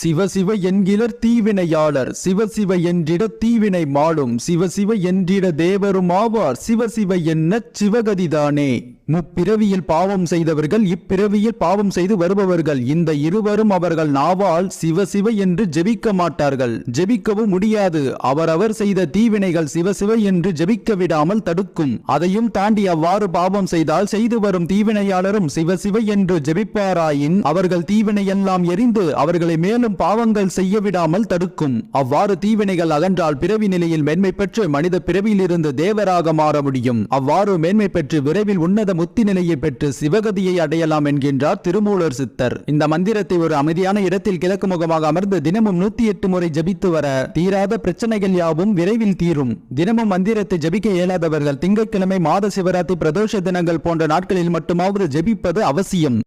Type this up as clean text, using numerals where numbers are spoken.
சிவசிவ என்கிலர் தீவினையாளர் சிவசிவ என்றிட தீவினை மாளும் சிவசிவ என்றிட தேவரும் ஆவார் சிவசிவ என்ன சிவகதிதானே. முப்பிறவியில் பாவம் செய்தவர்கள் இப்பிறவியில் பாவம் செய்து வருபவர்கள். இந்த இருவரும் அவர்கள் நாவால் சிவசிவ என்று ஜெபிக்க மாட்டார்கள், ஜெபிக்கவும் முடியாது. அவரவர் செய்த தீவினைகள் சிவசிவ என்று ஜெபிக்க விடாமல் தடுக்கும். அதையும் தாண்டி அவ்வாறு பாவம் செய்தால் செய்து வரும் தீவினையாளரும் சிவசிவ என்று ஜெபிப்பாராயின் அவர்கள் தீவினையெல்லாம் எரிந்து அவர்களை மேலும் பாவங்கள் செய்ய விடாமல் தடுக்கும். அவ்வாறு தீவினைகள் அகன்றால் பிறவி நிலையில் மேன்மை பெற்று மனித பிறவியிலிருந்து தேவராக மாற முடியும். அவ்வாறு மேன்மை பெற்று விரைவில் உன்னத முத்தி நிலையை பெற்று சிவகதியை அடையலாம் என்கின்றார் திருமூலர் சித்தர். இந்த மந்திரத்தை ஒரு அமைதியான இடத்தில் கிழக்கு முகமாக அமர்ந்து தினமும் 108 முறை ஜபித்து வர தீராத பிரச்சனைகள் யாவும் விரைவில் தீரும். தினமும் மந்திரத்தை ஜபிக்க இயலாதவர்கள் திங்கட்கிழமை, மாத சிவராத்திரி, பிரதோஷ தினங்கள் போன்ற நாட்களில் மட்டுமாவது ஜபிப்பது அவசியம்.